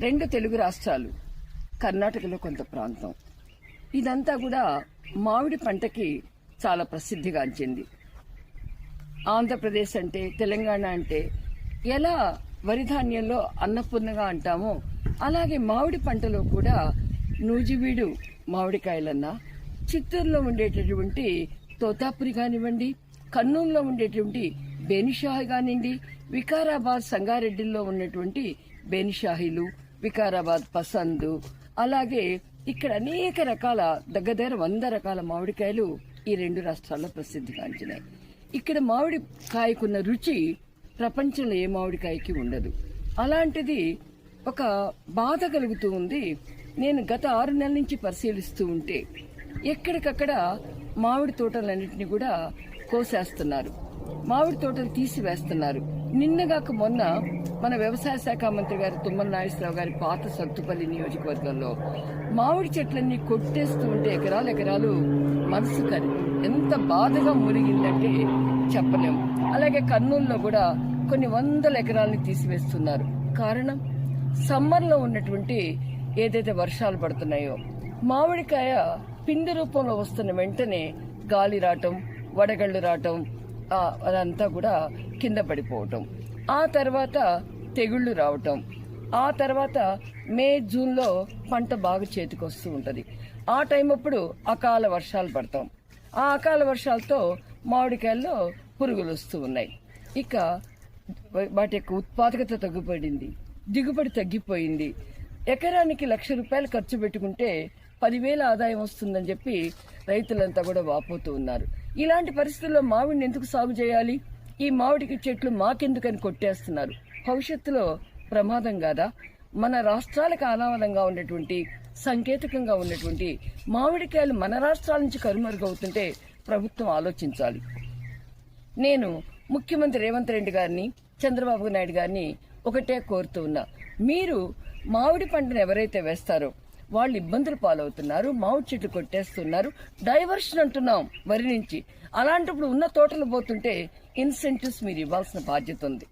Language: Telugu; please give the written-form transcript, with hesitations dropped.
రెండు తెలుగు రాష్ట్రాలు, కర్ణాటకలో కొంత ప్రాంతం, ఇదంతా కూడా మామిడి పంటకి చాలా ప్రసిద్ధిగాంచింది. ఆంధ్రప్రదేశ్ అంటే, తెలంగాణ అంటే ఎలా వరిధాన్యంలో అన్నపూర్ణగా అంటామో అలాగే మామిడి పంటలో కూడా నూజివీడు మామిడికాయలన్నా, చిత్తూరులో ఉండేటటువంటి తోతాపురి కానివ్వండి, కర్నూలులో ఉండేటువంటి బేనిషాహి కానివ్వండి, వికారాబాద్ సంగారెడ్డిలో ఉన్నటువంటి బేనిషాహిలు, వికారాబాద్ పసందు, అలాగే ఇక్కడ అనేక రకాల దగ్గర 100 రకాల మామిడికాయలు ఈ రెండు రాష్ట్రాల్లో ప్రసిద్ధిగాంచినాయి. ఇక్కడ మామిడి కాయకున్న రుచి ప్రపంచంలో ఏ మామిడికాయకి ఉండదు. అలాంటిది ఒక బాధ కలుగుతూ ఉంది. నేను గత 6 నెలల నుంచి పరిశీలిస్తూ ఉంటే ఎక్కడికక్కడ మామిడి తోటలన్నింటినీ కూడా కోసేస్తున్నారు, మామిడి తోటలు తీసివేస్తున్నారు. నిన్నగాక మొన్న మన వ్యవసాయ శాఖ మంత్రి గారు తుమ్మల నాగేశ్వరరావు గారి పాత సత్తుపల్లి నియోజకవర్గంలో మామిడి చెట్లన్నీ కొట్టేస్తూ ఉంటే ఎకరాలు మనసు ఎంత బాధగా మురిగిందంటే చెప్పలేము. అలాగే కర్నూలులో కూడా కొన్ని 100 ఎకరాలని తీసివేస్తున్నారు. కారణం సమ్మర్లో ఉన్నటువంటి ఏదైతే వర్షాలు పడుతున్నాయో, మామిడికాయ పిండి రూపంలో వస్తున్న వెంటనే గాలి రావటం, వడగళ్లు రావటం, అదంతా కూడా కింద పడిపోవటం, ఆ తర్వాత తెగుళ్లు రావటం, ఆ తర్వాత మే జూన్లో పంట బాగా చేతికొస్తూ ఉంటుంది. ఆ టైం అప్పుడు అకాల వర్షాలు పడతాం. ఆ అకాల వర్షాలతో మామిడికాయల్లో పురుగులు వస్తూ ఉన్నాయి. ఇక వాటి యొక్క ఉత్పాదకత తగ్గిపోయింది, దిగుబడి తగ్గిపోయింది. ఎకరానికి ₹1,00,000 ఖర్చు పెట్టుకుంటే 10,000 ఆదాయం వస్తుందని చెప్పి రైతులంతా కూడా వాపోతూ ఉన్నారు. ఇలాంటి పరిస్థితుల్లో మామిడిని ఎందుకు సాగు చేయాలి? ఈ మామిడికి చెట్లు మాకెందుకని కొట్టేస్తున్నారు. భవిష్యత్తులో ప్రమాదం కాదా? మన రాష్ట్రాలకు అనావదంగా ఉన్నటువంటి, సంకేతకంగా ఉన్నటువంటి మామిడికాయలు మన రాష్ట్రాల నుంచి కనుమరుగవుతుంటే ప్రభుత్వం ఆలోచించాలి. నేను ముఖ్యమంత్రి రేవంత్ రెడ్డి గారిని, చంద్రబాబు నాయుడు గారిని ఒకటే కోరుతూ ఉన్నా, మీరు మామిడి పంటను ఎవరైతే వేస్తారో వాళ్ళు ఇబ్బందులు పాలవుతున్నారు, మామిడి చెట్లు కొట్టేస్తున్నారు, డైవర్షన్ అంటున్నాం వరి నుంచి. అలాంటప్పుడు ఉన్న తోటలు పోతుంటే ఇన్సెంటివ్స్ మీరు ఇవ్వాల్సిన బాధ్యత ఉంది.